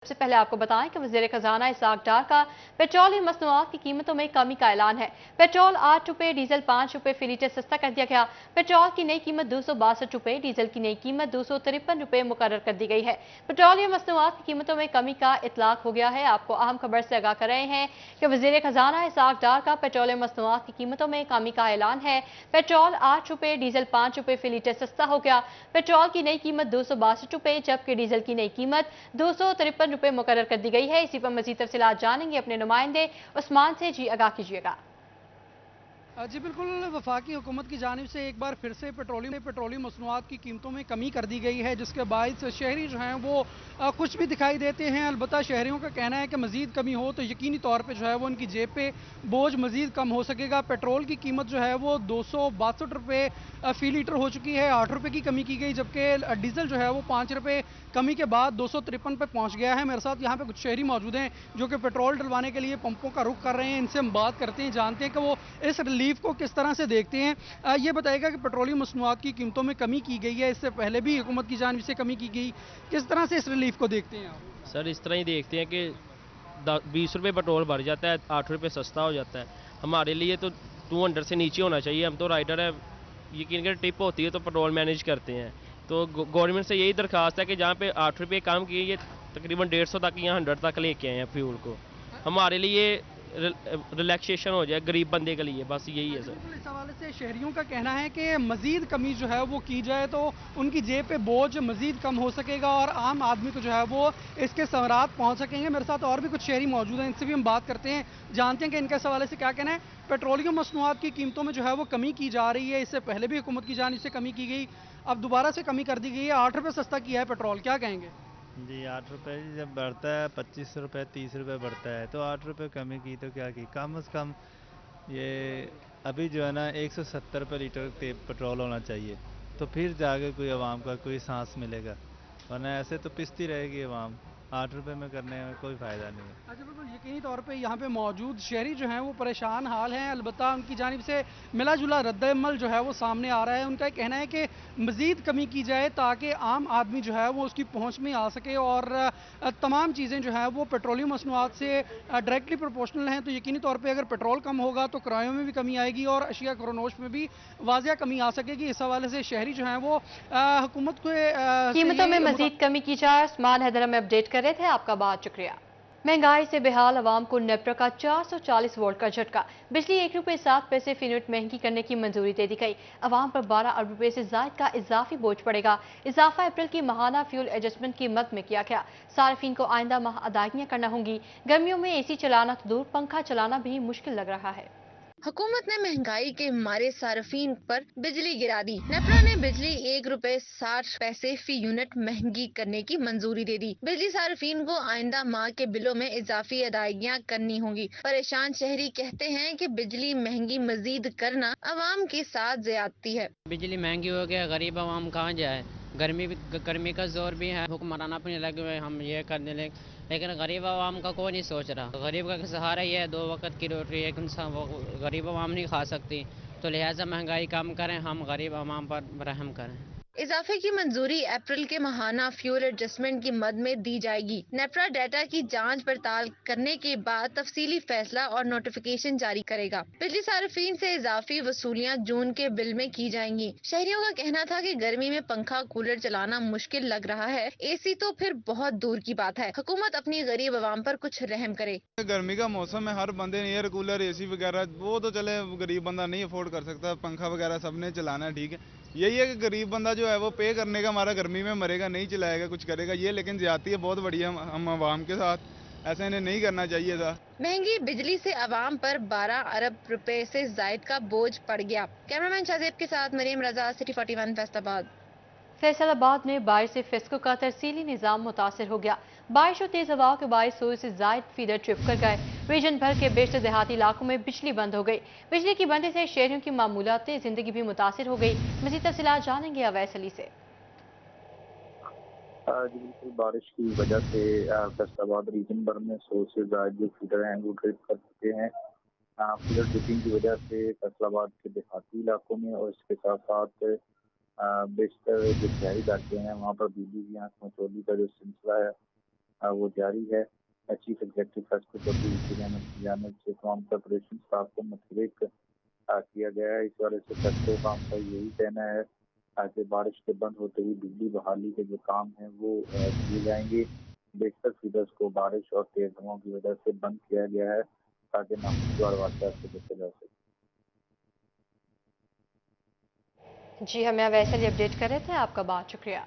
सबसे पहले आपको बताएं कि वज़ीर खजाना इसहाक डार का पेट्रोलियम मसनूआत की कीमतों में कमी का ऐलान है। पेट्रोल 8 रुपए, डीजल 5 रुपए फी लीटर सस्ता कर दिया गया। पेट्रोल की नई कीमत 262 रुपए, डीजल की नई कीमत 253 रुपए मुकर्रर कर दी गई है। पेट्रोलियम मसनूआत की कीमतों में कमी का इतलाक हो गया है। आपको अहम खबर से आगाह कर रहे हैं कि वज़ीर खजाना इसहाक डार का पेट्रोलियम मसनूआत की कीमतों में कमी का ऐलान है। पेट्रोल 8 रुपए, डीजल 5 रुपए फी लीटर सस्ता हो गया। पेट्रोल की नई कीमत 262 रुपए जबकि डीजल की नई कीमत 253 रुपए मुकर्रर कर दी गई है। इसी पर मजीद तफसीलात जानेंगे अपने नुमाइंदे उस्मान से। जी आगाह कीजिएगा। जी बिल्कुल, वफाकी हुकूमत की जानिब से एक बार फिर से पेट्रोलियम मसनूआत की कीमतों में कमी कर दी गई है, जिसके बायस शहरी जो हैं वो खुश भी दिखाई देते हैं। अलबत्ता शहरियों का कहना है कि मज़ीद कमी हो तो यकीनी तौर पे जो है वो उनकी जेब पे बोझ मज़ीद कम हो सकेगा। पेट्रोल की कीमत जो है वो 262 रुपये फ़ी लीटर हो चुकी है, 8 रुपये की कमी की गई, जबकि डीज़ल जो है वो 5 रुपये कमी के बाद 253 पे पहुँच गया है। मेरे साथ यहाँ पे कुछ शहरी मौजूद हैं जो कि पेट्रोल डलवाने के लिए पंपों का रुख कर रहे हैं। इनसे हम बात करते हैं, जानते हैं कि वो इस रिलीफ को किस तरह से देखते हैं। ये बताएगा कि पेट्रोलियम मसनूआत की कीमतों में कमी की गई है, इससे पहले भी हुकूमत की जानिब से कमी की गई, किस तरह से इस रिलीफ को देखते हैं आप? सर इस तरह ही देखते हैं कि 20 रुपये पेट्रोल भर जाता है, 8 रुपये सस्ता हो जाता है। हमारे लिए तो 200 से नीचे होना चाहिए। हम तो राइडर है, यकीन कर टिप होती है तो पेट्रोल मैनेज करते हैं। तो गवर्नमेंट से यही दरख्वास्त है कि जहाँ पे 8 रुपये कम किए, ये तकरीबन 150 तक या 100 तक लेके आए हैं फ्यूल को। हमारे लिए रिलैक्सेशन हो जाए गरीब बंदे के लिए, बस यही है सर। बिल्कुल, इस हवाले से शहरियों का कहना है कि मज़ीद कमी जो है वो की जाए तो उनकी जेब पे बोझ मज़ीद कम हो सकेगा और आम आदमी को जो है वो इसके समरात पहुंच सकेंगे। मेरे साथ और भी कुछ शहरी मौजूद हैं, इनसे भी हम बात करते हैं, जानते हैं कि इनका इस हवाले से क्या कहना है। पेट्रोलियम मसनूआत की कीमतों में जो है वो कमी की जा रही है, इससे पहले भी हुकूमत की जानिब से कमी की गई, अब दोबारा से कमी कर दी गई है, 8 रुपये सस्ता किया है पेट्रोल, क्या कहेंगे? जी 8 रुपये जब बढ़ता है, 25 रुपये 30 रुपये बढ़ता है, तो 8 रुपये कमी की तो क्या की, कम से कम ये अभी जो है ना 170 रुपये लीटर पेट्रोल होना चाहिए, तो फिर जाके कोई आवाम का कोई सांस मिलेगा, वरना ऐसे तो पिसती रहेगी आवाम। 8 रुपये में करने में कोई फ़ायदा नहीं है। अच्छा बिल्कुल, यकीनी तौर पे यहाँ पे मौजूद शहरी जो हैं वो परेशान हाल हैं। अलबत्ता उनकी जानिब से मिला जुला रद्द-ए-अमल जो है वो सामने आ रहा है। उनका ये कहना है कि मज़ीद कमी की जाए ताकि आम आदमी जो है वो उसकी पहुँच में आ सके और तमाम चीज़ें जो हैं वो पेट्रोलियम मसनूआत से डायरेक्टली प्रोपोर्शनल हैं। तो यकीनी तौर पे अगर पेट्रोल कम होगा तो किरायों में भी कमी आएगी और अशिया ख़ुरनोश में भी वाज़िया कमी आ सकेगी। इस हवाले से शहरी जो हैं वो हुकूमत को से कीमतों में ये मजीद कमी की जाए। उस्मान हैदर में अपडेट कर रहे थे, आपका बहुत शुक्रिया। महंगाई से बेहाल अवाम को नेप्रा का 440 वोल्ट का झटका। बिजली 1 रुपये 7 पैसे फी यूनिट महंगी करने की मंजूरी दे दी गई। अवाम पर 12 अरब रुपए से जायद का इजाफी बोझ पड़ेगा। इजाफा अप्रैल की माहाना फ्यूल एडजस्टमेंट की मद में किया गया। सार्फिन को आइंदा माह अदायगियां करना होंगी। गर्मियों में एसी चलाना तो दूर, पंखा चलाना भी मुश्किल लग रहा है। हुकूमत ने महंगाई के मारे सार्फिन पर बिजली गिरा दी। नेपरा ने बिजली 1 रुपये 60 पैसे फी यूनिट महंगी करने की मंजूरी दे दी। बिजली सार्फिन को आइंदा माह के बिलों में इजाफी अदायगियां करनी होंगी। परेशान शहरी कहते हैं कि बिजली महंगी मजीद करना आवाम के साथ ज्यादती है। बिजली महंगी हो गया, गरीब आवाम कहाँ जाए। गर्मी का जोर भी है, हुक्मरान अपने लगे हुए हम ये करने लगे, लेकिन गरीब आवाम का कोई नहीं सोच रहा। गरीब का सहारा ये है 2 वक्त की रोटी, एक इंसान वो गरीब आवाम नहीं खा सकती, तो लिहाजा महंगाई कम करें, हम गरीब आवाम पर रहम करें। इजाफे की मंजूरी अप्रैल के माहाना फ्यूल एडजस्टमेंट की मद में दी जाएगी। नेपरा डाटा की जांच पड़ताल करने के बाद तफसीली फैसला और नोटिफिकेशन जारी करेगा। बिजली सार्फिन से इजाफी वसूलियाँ जून के बिल में की जाएंगी। शहरियों का कहना था कि गर्मी में पंखा कूलर चलाना मुश्किल लग रहा है, एसी तो फिर बहुत दूर की बात है। हुकूमत अपनी गरीब आवाम पर कुछ रहम करे। गर्मी का मौसम है, हर बंदे ने एयर कूलर एसी वगैरह, वो तो चले गरीब बंदा नहीं अफोर्ड कर सकता, पंखा वगैरह सबने चलाना है, ठीक है। यही है कि गरीब बंदा जो है वो पे करने का हमारा गर्मी में मरेगा, नहीं चलाएगा, कुछ करेगा ये, लेकिन ज्यादती है बहुत बड़ी है हम आवाम के साथ, ऐसा इन्हें नहीं करना चाहिए था। महंगी बिजली से आवाम पर 12 अरब रुपए से जायद का बोझ पड़ गया। कैमरामैन शाहजेब के साथ मरीम रजा, सिटी 41 फैसलाबाद। फैसलाबाद में बारिश से फेस्को का तरसीली निज़ाम मुतासर हो गया। बारिश और तेज हवाओं के बायस 100 से जायद फीडर ट्रिप कर गए। रीजन भर के बेशतर देहाती इलाकों में बिजली बंद हो गई। बिजली की बंदी से शहरियों की मामूलाती जिंदगी भी मुतासर हो गई। मज़ीद तफसीलात जानेंगे अवैस अली से। जी बिल्कुल, बारिश की वजह से फैसलाबाद रीजन भर में 100 से ज्यादा जो फीडर हैं वो ट्रिप कर चुके हैं। फीडर ट्रिपिंग की वजह से फैसलाबाद के देहाती इलाकों में और इसके साथ साथ बेशतर जो शहरी इलाके हैं वहाँ पर बिजली की आंख मचौली का जो सिलसिला है वो जारी है। चीफ एग्जीक्यूटिव फैसले की जानिब से तमाम कॉर्पोरेशन स्टाफ को मुतहरिक किया गया है। इस वाले से फैसले काम का यही कहना है कि बारिश के बंद होते ही बिजली बहाली के जो काम हैं वो किए जाएंगे। बेशतर फीडर्स को बारिश और तेज हवाओं की वजह से बंद किया गया है ताकि नाखुशगवार वाक़यात से बचा जा सके। जी, हमें वैसे ही अपडेट कर रहे थे, आपका बहुत शुक्रिया।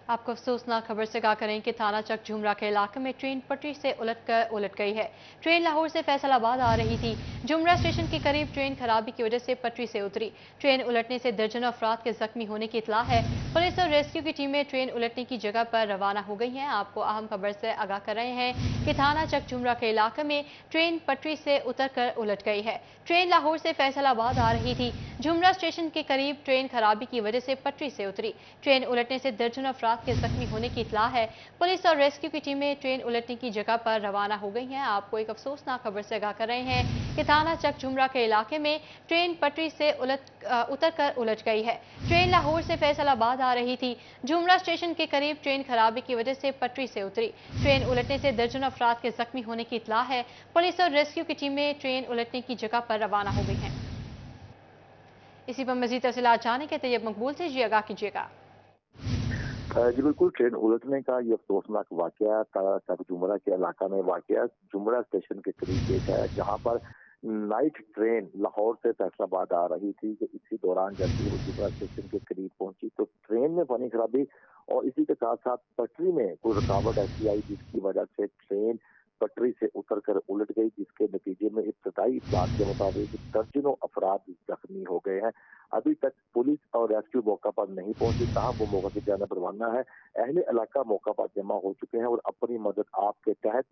आपको अफसोसनाक खबर से आगाह करें कि थाना चक झुमरा के इलाके में ट्रेन पटरी से उलट गई है। ट्रेन लाहौर से फैसलाबाद आ रही थी। झुमरा स्टेशन के करीब ट्रेन खराबी की वजह से पटरी से उतरी। ट्रेन उलटने से दर्जनों अफराद के जख्मी होने की इतला है। पुलिस और रेस्क्यू की टीमें ट्रेन उलटने की जगह पर रवाना हो गई हैं। आपको अहम खबर से आगाह कर रहे हैं कि थाना चक झुमरा के इलाके में ट्रेन पटरी से उतरकर उलट गई है। ट्रेन लाहौर से फैसलाबाद आ रही थी। झुमरा स्टेशन के करीब ट्रेन खराबी की वजह से पटरी से उतरी। ट्रेन उलटने से दर्जनों अफराद के जख्मी होने की इतला है। पुलिस और रेस्क्यू की टीमें ट्रेन उलटने की जगह पर रवाना हो गई हैं। आपको एक अफसोसनाक खबर से आगाह कर रहे हैं कि थाना चक झुमरा के इलाके में ट्रेन पटरी से उतरकर उलट गई है। ट्रेन लाहौर से फैसलाबाद आ रही थी। झुमरा स्टेशन के करीब ट्रेन खराबी की वजह से पटरी से उतरी। ट्रेन उलटने से दर्जनों अफराद के जख्मी होने की इतला है। पुलिस और रेस्क्यू की टीमें ट्रेन उलटने की जगह पर रवाना हो गई हैं। इसी पर मजीद तफसीलात जानने के तैयब मकबूल से जी आगाह कीजिएगा। जी बिल्कुल, ट्रेन उलटने का ये अफसोसनाक वाकया तक झुमरा के इलाका में वाकया झुमरा स्टेशन के करीब पेश है, जहां पर नाइट ट्रेन लाहौर से फैसलाबाद आ रही थी कि इसी दौरान जब वो झुमरा स्टेशन के करीब पहुंची तो ट्रेन में बनी खराबी और इसी के साथ साथ पटरी में कोई रुकावट ऐसी आई जिसकी वजह से ट्रेन पटरी से उतरकर उलट गई, जिसके नतीजे में इब्तदाई इत्तलात के मुताबिक दर्जनों अफराद जख्मी हो गए हैं। अभी तक पुलिस और रेस्क्यू मौका पर नहीं पहुंची, ताहम वो मौका की जानिब रवाना है। अहले इलाका मौका पर जमा हो चुके हैं और अपनी मदद आप के तहत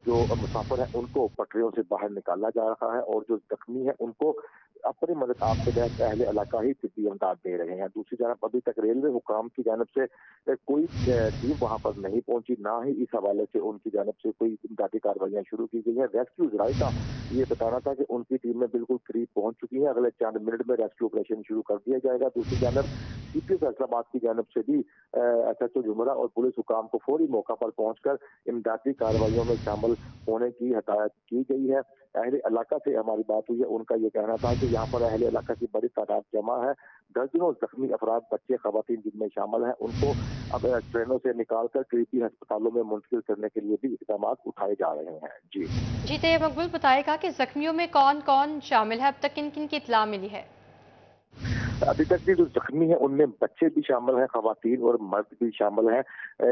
जो मुसाफिर हैं उनको पटरियों से बाहर निकाला जा रहा है और जो जख्मी है उनको अपनी मदद आप के तहत अहले इलाका ही तिब्बी इमदाद दे रहे हैं। दूसरी जानब अभी तक रेलवे हुकाम की जानब से कोई टीम वहां पर नहीं पहुंची, ना ही इस हवाले से उनकी जानब से कोई इमदादी कार्रवाइयां शुरू की गई है। रेस्क्यू जराई का ये बताना था कि उनकी टीमें बिल्कुल करीब पहुंच चुकी हैं, अगले चंद मिनट में रेस्क्यू ऑपरेशन शुरू कर दिया जाएगा। दूसरी जानब सीपीओ फैसलाबाद की जानब से भी एसएचओ झुमरा और पुलिस हुकाम को फौरी मौका पर पहुंचकर इमदादी कार्रवाइयों में शामिल होने की हदायत की गई है। अहले इलाका से हमारी बात हुई है, उनका ये कहना था कि यहाँ पर अहले इलाका की बड़ी तादाद जमा है। दर्जनों जख्मी अफराद, बच्चे, खवातीन जिनमें शामिल हैं, उनको अब ट्रेनों से निकालकर करीबी अस्पतालों में मुंतकिल करने के लिए भी इक़दाम उठाए जा रहे हैं। जी तैयब मकबूल बताएगा कि जख्मियों में कौन कौन शामिल है, अब तक किन किन की इत्तला मिली है? अभी तक भी जो जख्मी हैं उनमें बच्चे भी शामिल हैं, खवातीन और मर्द भी शामिल हैं,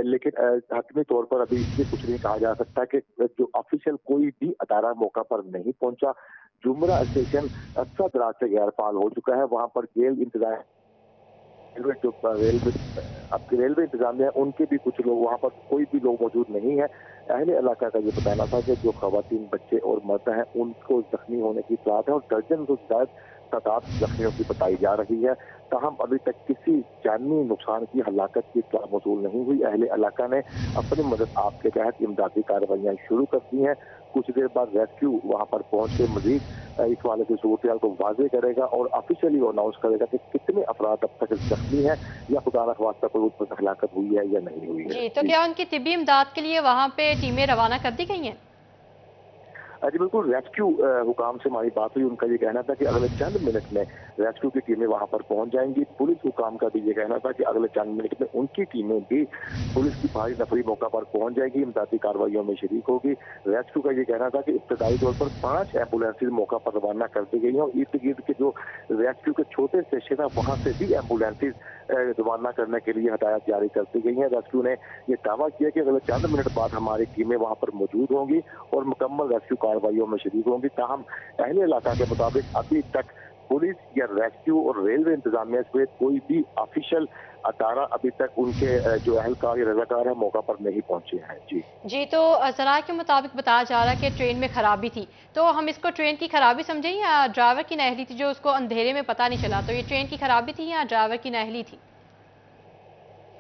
लेकिन हतमी तौर पर अभी इसलिए कुछ नहीं कहा जा सकता कि जो ऑफिशियल कोई भी अदारा मौका पर नहीं पहुंचा। झुमरा स्टेशन अच्छा तरह से गैर फाल हो चुका है, वहां पर रेलवे इंतजामिया है उनके भी कुछ लोग वहां पर कोई भी लोग मौजूद नहीं है। अहले इलाका का ये बताना था कि जो खवातीन, बच्चे और मर्द हैं उनको जख्मी होने की इत्तलात है और दर्जन से ज्यादा तादाद जख्मियों की बताई जा रही है। ताहम अभी तक किसी जानी नुकसान की हलाकत की इत्तला मौसूल नहीं हुई। अहले इलाका ने अपनी मदद आपके तहत इमदादी कार्रवाइयां शुरू कर दी हैं। कुछ देर बाद रेस्क्यू वहां पर पहुंच के मजीद इस वाले की सूरत को वाजे करेगा और ऑफिशियली अनाउंस करेगा कि कितने अफराद अब तक जख्मी हैं या खुदा न ख्वास्ता कोई उस पर हलाकत हुई है या नहीं हुई है। तो क्या उनकी तिब्बी इमदाद के लिए वहाँ पे टीमें रवाना कर दी गई हैं? जी बिल्कुल, रेस्क्यू हुकाम से हमारी बात हुई, उनका ये कहना था कि अगले चंद मिनट में रेस्क्यू की टीमें वहां पर पहुंच जाएंगी। पुलिस हुकाम का भी ये कहना था कि अगले चंद मिनट में उनकी टीमें भी पुलिस की भारी नफरी मौका पर पहुंच जाएगी, इमदादी कार्रवाइयों में शरीक होगी। रेस्क्यू का ये कहना था कि इब्तदाई तौर पर 5 एम्बुलेंसेज मौका पर रवाना कर दी गई हैं और इर्द गिर्द के जो रेस्क्यू के छोटे स्टेशन है वहां से भी एम्बुलेंसेज रवाना करने के लिए हदायत जारी कर दी गई है। रेस्क्यू ने यह दावा किया कि अगले चंद मिनट बाद हमारी टीमें वहां पर मौजूद होंगी और मुकम्मल रेस्क्यू कार्रवाइयों में शरीक होंगी। ताहम अहले इलाका के मुताबिक अभी तक पुलिस या रेस्क्यू और रेलवे इंतजामिया समेत कोई भी ऑफिशियल अदारा अभी तक उनके जो अहलकार या रजाकार है मौका पर नहीं पहुंचे हैं। जी तो जरा के मुताबिक बताया जा रहा है कि ट्रेन में खराबी थी, तो हम इसको ट्रेन की खराबी समझें या ड्राइवर की नाअहली थी जो उसको अंधेरे में पता नहीं चला? तो ये ट्रेन की खराबी थी या ड्राइवर की नाअहली थी?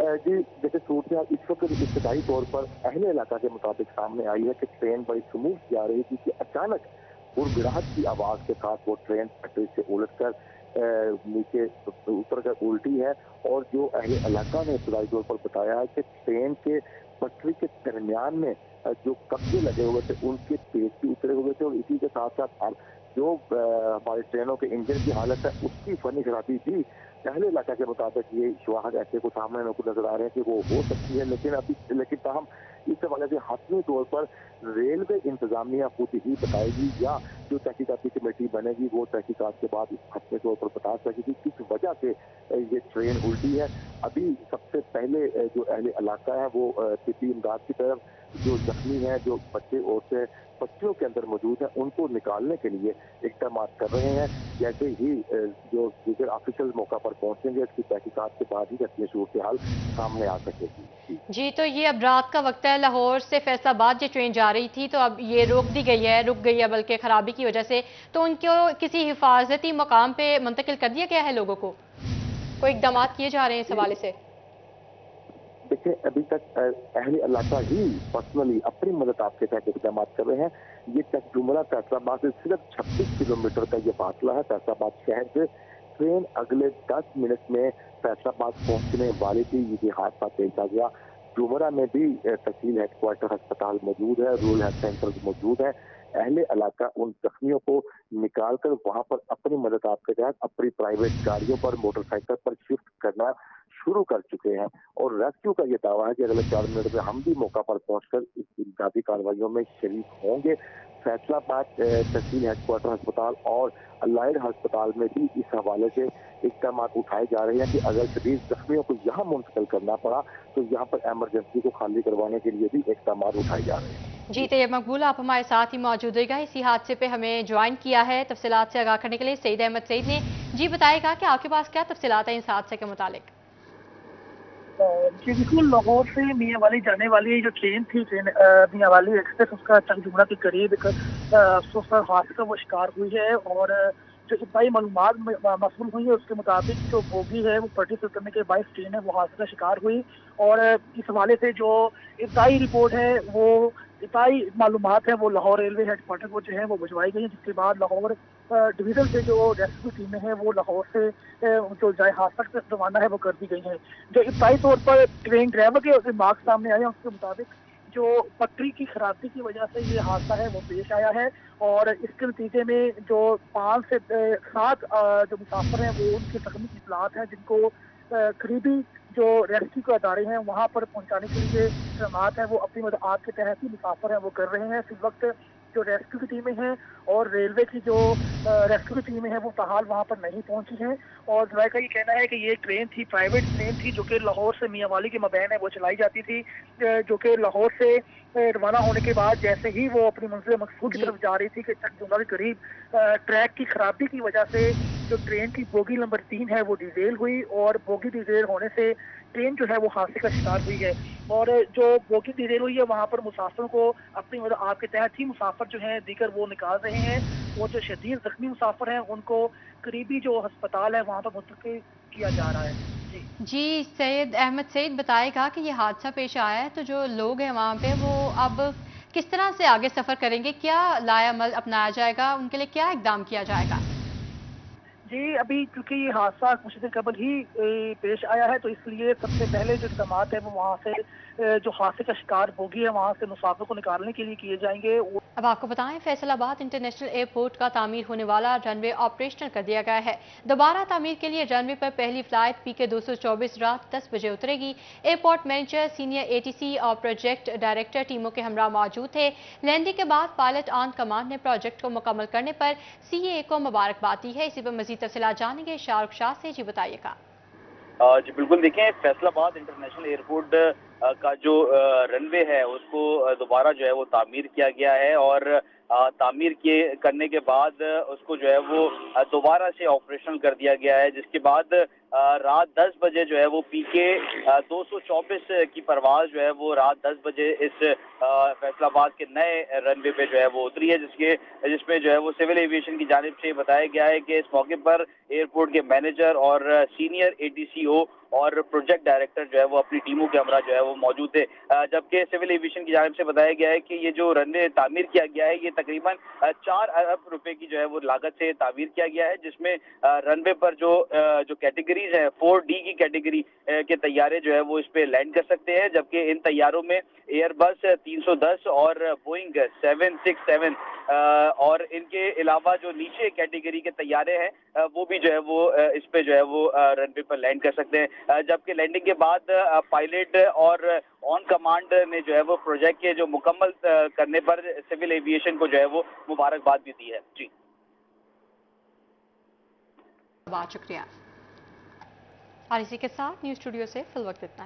जी जैसे सूरत इस वक्त इब्तदाई तौर पर अहले इलाका के मुताबिक सामने आई है कि ट्रेन बड़ी स्मूथ जा रही थी कि अचानक गुड़गड़ाहट की आवाज के साथ वो ट्रेन पटरी से उलटकर नीचे उतर कर उल्टी है और जो अहले इलाका ने इब्तदाई तौर पर बताया है कि ट्रेन के पटरी के दरमियान में जो कब्जे लगे हुए थे उनके पेज भी उतरे हुए थे, और इसी के साथ साथ जो हमारी ट्रेनों के इंजन की हालत है उसकी फनी खराबी भी पहले इलाका के मुताबिक ये शवाहद ऐसे को सामने मेरे को नजर आ रहे हैं कि वो हो सकती है, लेकिन ताहम इस हवाले से हतमी तौर पर रेलवे इंतजामिया खुद ही बताएगी या जो तहकीकाती कमेटी बनेगी वो तहकीकात के बाद इस हतमी तौर पर बता सकेगी किस वजह से ये ट्रेन उल्टी है। अभी सबसे पहले जो अहले इलाका है वो तिब्बी इमदाद की तरफ, जो जख्मी हैं, जो बच्चे औरतें पट्टियों के अंदर मौजूद हैं, उनको निकालने के लिए इक़दाम कर रहे हैं। जैसे ही जो दीगर ऑफिशियल मौका पर पहुंचेंगे इसकी तहकीकात के बाद ही अपनी सूरत हाल सामने आ सकेगी। जी, तो ये अब रात का वक्त है, लाहौर से फैसलाबाद ये ट्रेन जा रही थी, तो अब ये रुक गई है बल्कि खराबी की वजह से, तो उनको किसी हिफाजती मकाम पे मुंतकिल कर दिया गया है लोगों को? कोई इक़दाम किए जा रहे हैं इस हवाले से? देखिए, अभी तक अहले इलाका ही पर्सनली अपनी मदद आपके तहत इक़दाम कर रहे हैं। ये तक जुमला फैसलाबाद से सिर्फ 26 किलोमीटर का ये फासला है फैसलाबाद शहर से। ट्रेन अगले 10 मिनट में फैसलाबाद पहुंचने वाली थी, ये हादसा पेश आ गया। जुमरा में भी तहसील हेडक्वार्टर अस्पताल मौजूद है, रूरल हेल्थ सेंटर मौजूद है। अहले इलाका उन जख्मियों को निकाल कर वहां पर अपनी मदद आपके तहत अपनी प्राइवेट गाड़ियों पर, मोटरसाइकिल पर शिफ्ट करना शुरू कर चुके हैं, और रेस्क्यू का ये दावा है कि अगले 4 मिनट में हम भी मौका पर पहुंचकर इस इमदादी कार्रवाइयों में शरीक होंगे। फैसलाबाद तहसील हेडक्वार्टर अस्पताल और अलाइड अस्पताल में भी इस हवाले से इक़दाम उठाए जा रहे हैं कि अगर शदीद जख्मियों को यहाँ मुंतकिल करना पड़ा तो यहाँ पर एमरजेंसी को खाली करवाने के लिए भी इक़दाम उठाए जा रहे हैं। जी, तैयब मकबूल, आप हमारे साथ ही मौजूद रहेगा। इसी हादसे पे हमें ज्वाइन किया है तफसीलात से आगाह करने के लिए सईद अहमद सईद ने। जी, बताएगा कि आपके पास क्या तफसीलात है इस हादसे के मुतालिक? जी बिल्कुल, लाहौर से मियाँ वाली जाने वाली जो ट्रेन थी, ट्रेन मियाँ वाली एक्सप्रेस, उसका जुमरा के करीब एक अफसोसनाक हादसे का वो शिकार हुई है, और जो इब्तदाई मालूमात मौसूल हुई है उसके मुताबिक जो बोगी है वो पटरी से उतरने के बायस ट्रेन है वो हादसे का शिकार हुई। और इस हवाले से जो इब्तदाई रिपोर्ट है, वो इब्तदाई मालूमात है वो लाहौर रेलवे हेडक्वार्टर को जो है वो भिजवाई गई है, जिसके बाद लाहौर डिवीजन से जो रेस्क्यू टीमें हैं वो लाहौर से जो जाए हादसा से रवाना है वो कर दी गई हैं। जो इब्तदाई तौर पर ट्रेन ड्राइवर के रिमार्क सामने आए हैं उसके मुताबिक जो पटरी की खराबी की वजह से ये हादसा है वो पेश आया है, और इसके नतीजे में जो 5 से 7 जो मुसाफिर हैं वो उनकी जख्मी की इतलात है, जिनको करीबी जो रेस्क्यू के अदारे हैं वहाँ पर पहुँचाने के लिए इक़दामात हैं वो अपनी मदद के तहत ही मुसाफिर हैं वो कर रहे हैं। इस वक्त जो रेस्क्यू की टीमें हैं और रेलवे की जो रेस्क्यू की टीमें हैं वो फिलहाल वहाँ पर नहीं पहुँची हैं, और ड्राइवर का ये कहना है कि ये ट्रेन थी, प्राइवेट ट्रेन थी जो कि लाहौर से मियाँ वाली के मबैन है वो चलाई जाती थी, जो कि लाहौर से रवाना होने के बाद जैसे ही वो अपनी मंजिल मकसूद की तरफ जा रही थी कि जुमरा के करीब ट्रैक की खराबी की वजह से जो ट्रेन की बोगी नंबर 3 है वो डिजेल हुई, और बोगी डिजेल होने से ट्रेन जो है वो हादसे का शिकार हुई है। और जो बोगी डिजेल हुई है वहाँ पर मुसाफिरों को अपनी मदद आपके तहत ही मुसाफिर जो हैं दीगर वो निकाल रहे हैं, वो जो शदीद जख्मी मुसाफिर हैं उनको करीबी जो अस्पताल है वहाँ पर मुंतकिल किया जा रहा है। जी, सैयद अहमद सईद बताएगा कि ये हादसा पेश आया है, तो जो लोग हैं वहाँ पे वो अब किस तरह से आगे सफ़र करेंगे, क्या लायामल अपनाया जाएगा, उनके लिए क्या इक़दाम किया जाएगा? जी, अभी क्योंकि ये हादसा कुछ दिन कबल ही पेश आया है, तो इसलिए सबसे पहले जो इक़दाम है वो वहाँ से जो हादसे का शिकार बोगी है वहाँ से मुसाफिर को निकालने के लिए किए जाएंगे। अब आपको बताएं, फैसलाबाद इंटरनेशनल एयरपोर्ट का तामीर होने वाला रनवे ऑपरेशनल कर दिया गया है। दोबारा तामीर के लिए रनवे पर पहली फ्लाइट PK 224 रात 10 बजे उतरेगी। एयरपोर्ट मैनेजर, सीनियर ATC और प्रोजेक्ट डायरेक्टर टीमों के हमरा मौजूद थे। लैंडिंग के बाद पायलट ऑन कमांड ने प्रोजेक्ट को मुकम्मल करने पर CAA को मुबारकबाद दी है। इसी पर मजीद तफसीलात जानेंगे शाहरुख शाह से। जी बताइएगा। जी बिल्कुल, देखें, फैसलाबाद इंटरनेशनल एयरपोर्ट का जो रनवे है उसको दोबारा जो है वो तामीर किया गया है, और तामीर करने के बाद उसको जो है वो दोबारा से ऑपरेशनल कर दिया गया है, जिसके बाद रात 10 बजे जो है वो PK 224 की परवाज जो है वो रात 10 बजे इस फैसलाबाद के नए रनवे पे जो है वो उतरी है, जिसमें जो है वो सिविल एविएशन की जानिब से बताया गया है कि इस मौके पर एयरपोर्ट के मैनेजर और सीनियर ATCO और प्रोजेक्ट डायरेक्टर जो है वो अपनी टीमों के हमरा जो है वो मौजूद थे, जबकि सिविल एविएशन की जानिब से बताया गया है कि ये जो रनवे तामीर किया गया है ये तकरीबन 4 अरब रुपए की जो है वो लागत से तामीर किया गया है, जिसमें रनवे पर जो कैटेगरीज है 4D की कैटेगरी के तैयारे जो है वो इस पे लैंड कर सकते हैं, जबकि इन तैयारों में एयरबस 310 और बोइंग 767 और इनके अलावा जो नीचे कैटेगरी के तैयारे हैं वो भी जो है वो इस पे जो है वो रनवे पर लैंड कर सकते हैं, जबकि लैंडिंग के बाद पायलट और ऑन कमांड ने जो है वो प्रोजेक्ट के जो मुकम्मल करने पर सिविल एविएशन को जो है वो मुबारकबाद भी दी है। जी बहुत शुक्रिया। और इसी के साथ न्यूज़ स्टूडियो से फिल वक्त इतना है।